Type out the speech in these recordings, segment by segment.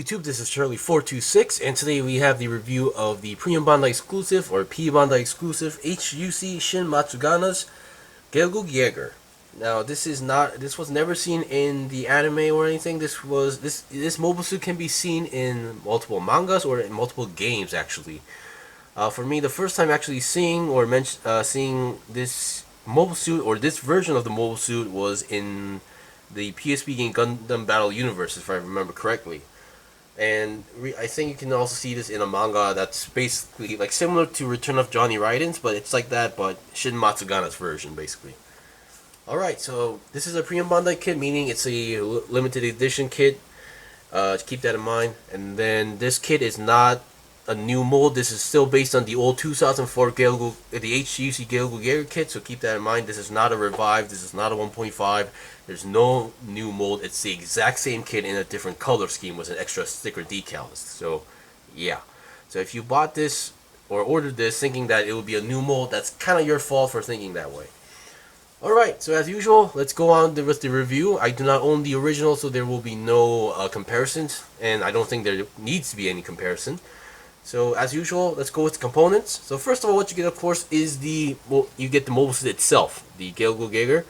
YouTube? This is Charlie426, and today we have the review of the P-Bandai exclusive, or P-Bandai exclusive, HGUC Shin Matsunaga's Gelgoog Jager. Now, this was never seen in the anime or anything. This mobile suit can be seen in multiple mangas or in multiple games, actually. For me, the first time actually seeing this mobile suit, or this version of the mobile suit, was in the PSP game Gundam Battle Universe, if I remember correctly. And I think you can also see this in a manga that's basically like similar to Return of Johnny Raiden's, but it's like that, but Shin Matsunaga's version, basically. Alright, so this is a P-Bandai kit, meaning it's a limited edition kit. Keep that in mind. And then this kit is not a new mold. This is still based on the old 2004 Gelgoog, the HGUC Gelgoog Jager kit, so keep that in mind. This is not a revive, this is not a 1.5. There's no new mold. It's the exact same kit in a different color scheme with an extra sticker decal. So, yeah. So if you bought this or ordered this thinking that it would be a new mold, that's kind of your fault for thinking that way. Alright, so as usual, let's go on with the review. I do not own the original, so there will be no comparisons, and I don't think there needs to be any comparison. So as usual, let's go with the components. So first of all, what you get, of course, is you get the mobile suit itself, the Gelgoog Jager.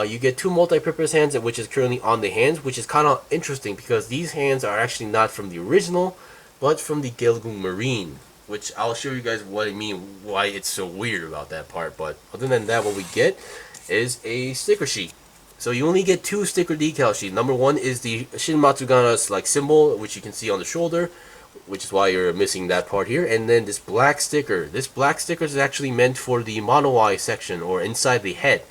You get two multi-purpose hands, which is currently on the hands, which is kind of interesting because these hands are actually not from the original, but from the Gelgoog Marine, which I'll show you guys what I mean, why it's so weird about that part. But other than that, what we get is a sticker sheet. So you only get two sticker decal sheets. Number one is the Shin Matsunaga's like symbol, which you can see on the shoulder, which is why you're missing that part here. And then this black sticker. This black sticker is actually meant for the mono-eye section, or inside the head.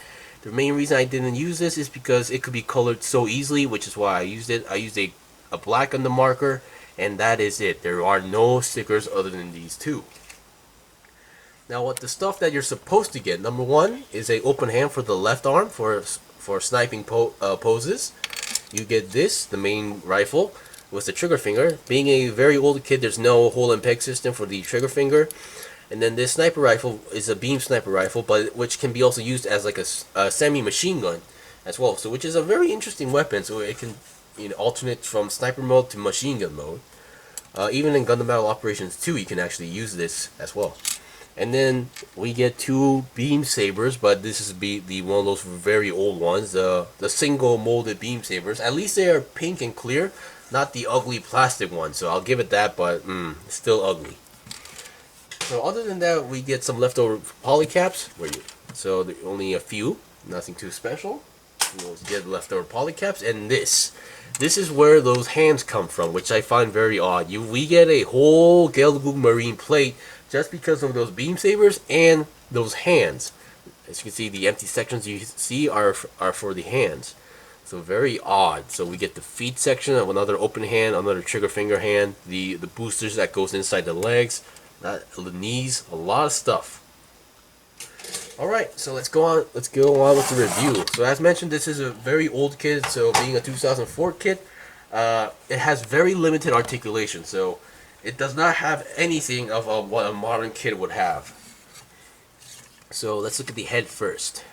The main reason I didn't use this is because it could be colored so easily, which is why I used it. I used a black on the marker, and that is it. There are no stickers other than these two. Now, what the stuff that you're supposed to get, number one is a open hand for the left arm for sniping poses. You get this, the main rifle, with the trigger finger. Being a very old kid, there's no hole and peg system for the trigger finger. And then this sniper rifle is a beam sniper rifle, but which can be also used as like a semi-machine gun as well. So which is a very interesting weapon. So it can alternate from sniper mode to machine gun mode. Even in Gundam Battle Operations 2, you can actually use this as well. And then we get two beam sabers, but this is the one of those very old ones, the single molded beam sabers. At least they are pink and clear, not the ugly plastic one. So I'll give it that, but it's still ugly. So other than that, we get some leftover polycaps. So there are only a few, nothing too special. We'll get leftover polycaps, and this is where those hands come from, which I find very odd. We get a whole Gelgoog Marine plate just because of those beam sabers and those hands. As you can see, the empty sections you see are for the hands. So very odd. So we get the feet section of another open hand, another trigger finger hand, the boosters that goes inside the legs, the knees, a lot of stuff. Alright, so let's go on with the review. So as mentioned, this is a very old kit, so being a 2004 kit, it has very limited articulation, so it does not have anything of what a modern kit would have. So let's look at the head first.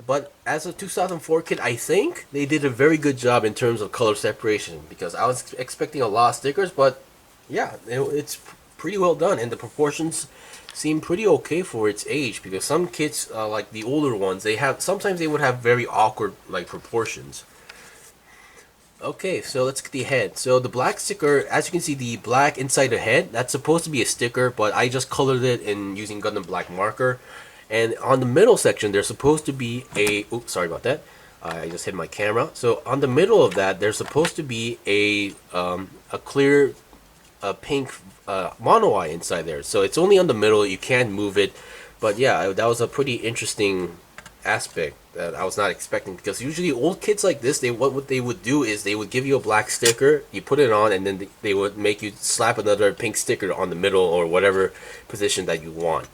But as a 2004 kit, I think they did a very good job in terms of color separation, because I was expecting a lot of stickers, but yeah, it's pretty well done, and the proportions seem pretty okay for its age, because some kits, like the older ones, sometimes they would have very awkward like proportions. Okay, so let's get the head. So the black sticker, as you can see, the black inside the head, that's supposed to be a sticker, but I just colored it in using Gundam black marker. And on the middle section, there's supposed to be oops, sorry about that. I just hit my camera. So on the middle of that, there's supposed to be a clear pink mono eye inside there. So it's only on the middle, you can't move it. But yeah, that was a pretty interesting aspect that I was not expecting, because usually old kits like this, what they would do is they would give you a black sticker, you put it on, and then they would make you slap another pink sticker on the middle or whatever position that you want.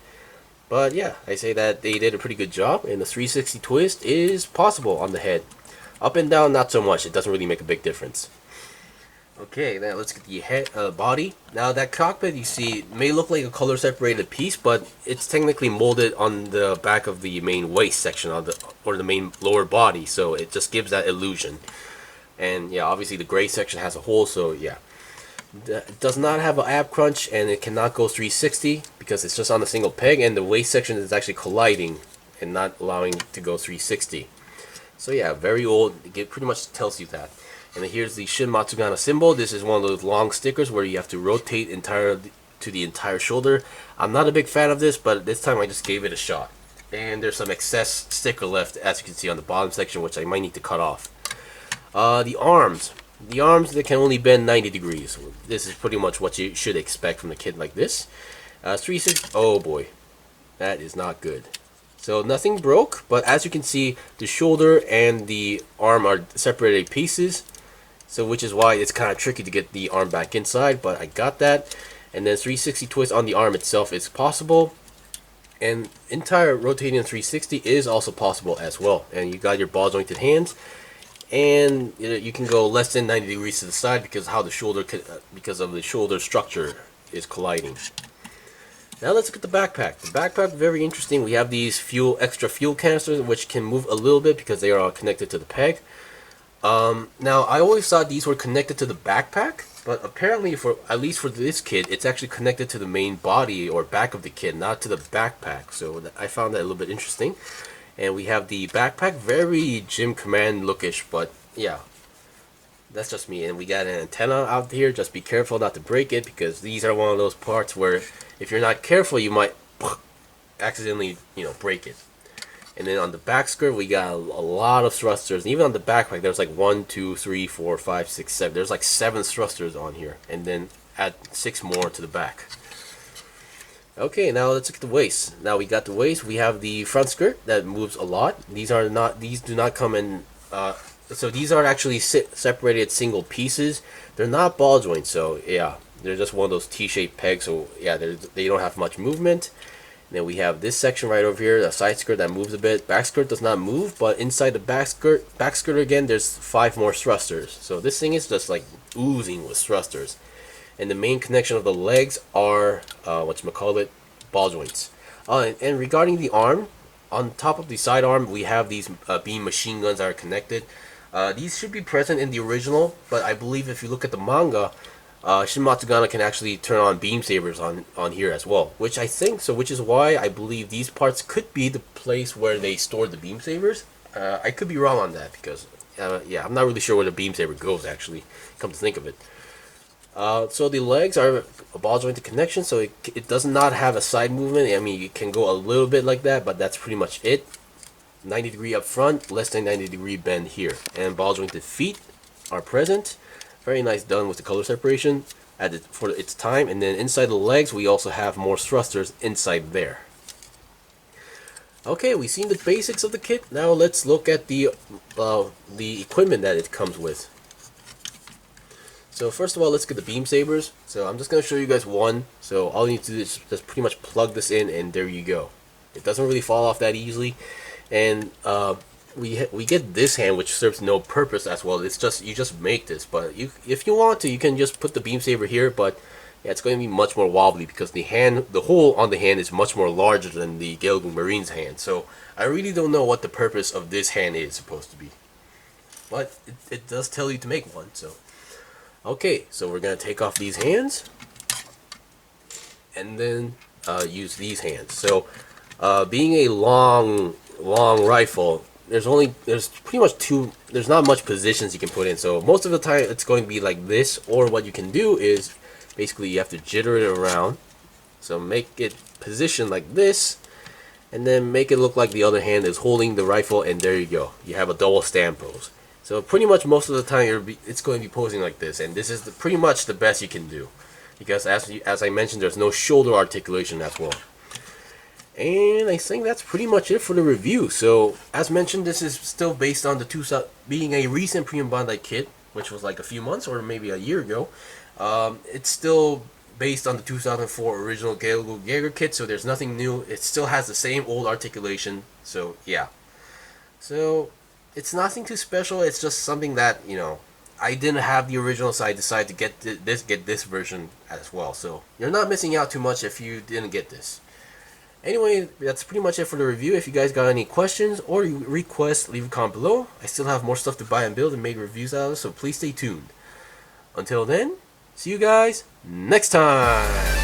But yeah, I say that they did a pretty good job, and the 360 twist is possible on the head. Up and down, not so much. It doesn't really make a big difference. Okay, now let's get the head, body. Now that cockpit you see may look like a color separated piece, but it's technically molded on the back of the main waist section or the main lower body, so it just gives that illusion. And yeah, obviously the gray section has a hole, so yeah. It does not have an ab crunch, and it cannot go 360 because it's just on a single peg, and the waist section is actually colliding and not allowing it to go 360. So yeah, very old. It pretty much tells you that. And then here's the Shin Matsunaga symbol. This is one of those long stickers where you have to rotate to the entire shoulder. I'm not a big fan of this, but this time I just gave it a shot. And there's some excess sticker left, as you can see on the bottom section, which I might need to cut off. The arms. The arms, they can only bend 90 degrees. This is pretty much what you should expect from a kid like this. 3/6. Oh boy, that is not good. So nothing broke, but as you can see, the shoulder and the arm are separated pieces. So which is why it's kind of tricky to get the arm back inside, but I got that. And then 360 twist on the arm itself is possible. And entire rotating 360 is also possible as well. And you got your ball jointed hands. And you can go less than 90 degrees to the side because of the shoulder structure is colliding. Now let's look at the backpack. The backpack, very interesting. We have these extra fuel canisters which can move a little bit because they are all connected to the peg. Now I always thought these were connected to the backpack, but apparently at least for this kit, it's actually connected to the main body or back of the kit, not to the backpack. So I found that a little bit interesting. And we have the backpack, very Gym Command lookish, but yeah, that's just me. And we got an antenna out here. Just be careful not to break it because these are one of those parts where if you're not careful, you might accidentally, break it. And then on the back skirt, we got a lot of thrusters. And even on the backpack, there's like 1, 2, 3, 4, 5, 6, 7. There's like 7 thrusters on here, and then add 6 more to the back. Okay, now let's look at the waist. Now we got the waist. We have the front skirt that moves a lot. These do not come in. So these are actually separated single pieces. They're not ball joints. So yeah, they're just one of those T-shaped pegs. So yeah, they don't have much movement. And then we have this section right over here, the side skirt that moves a bit. Back skirt does not move, but inside the back skirt again, there's 5 more thrusters. So this thing is just like oozing with thrusters. And the main connection of the legs are ball joints. And regarding the arm, on top of the side arm, we have these beam machine guns that are connected. These should be present in the original, but I believe if you look at the manga, Shin Matsunaga can actually turn on beam sabers on here as well, which is why I believe these parts could be the place where they stored the beam sabers. I could be wrong on that because yeah, I'm not really sure where the beam saber goes actually, come to think of it. So the legs are a ball jointed connection, so it does not have a side movement. I mean, it can go a little bit like that, but that's pretty much it. 90 degree up front, less than 90 degree bend here. And ball jointed feet are present. Very nice done with the color separation for its time. And then inside the legs, we also have more thrusters inside there. Okay, we've seen the basics of the kit. Now let's look at the equipment that it comes with. So first of all, let's get the beam sabers. So I'm just going to show you guys one. So all you need to do is just pretty much plug this in, and there you go. It doesn't really fall off that easily. And we get this hand, which serves no purpose as well. It's just you just make this, but if you want to, you can just put the beam saber here. But yeah, it's going to be much more wobbly because the hole on the hand is much more larger than the Gelgoog Marine's hand. So I really don't know what the purpose of this hand is supposed to be, but it does tell you to make one. So. Okay, so we're going to take off these hands and then use these hands. So being a long rifle, there's pretty much there's not much positions you can put in. So most of the time it's going to be like this, or what you can do is basically you have to jitter it around. So make it position like this, and then make it look like the other hand is holding the rifle, and there you go. You have a double stand pose. So pretty much most of the time it's going to be posing like this, and this is pretty much the best you can do, because as I mentioned, there's no shoulder articulation as well. And I think that's pretty much it for the review. So as mentioned, this is still based on being a recent P-Bandai kit, which was like a few months or maybe a year ago. It's still based on the 2004 original Gelgoog Jager kit, so there's nothing new. It still has the same old articulation. So yeah. So it's nothing too special. It's just something that, I didn't have the original, so I decided to get this version as well. So you're not missing out too much if you didn't get this. Anyway, that's pretty much it for the review. If you guys got any questions or requests, leave a comment below. I still have more stuff to buy and build and make reviews out of, so please stay tuned. Until then, see you guys next time.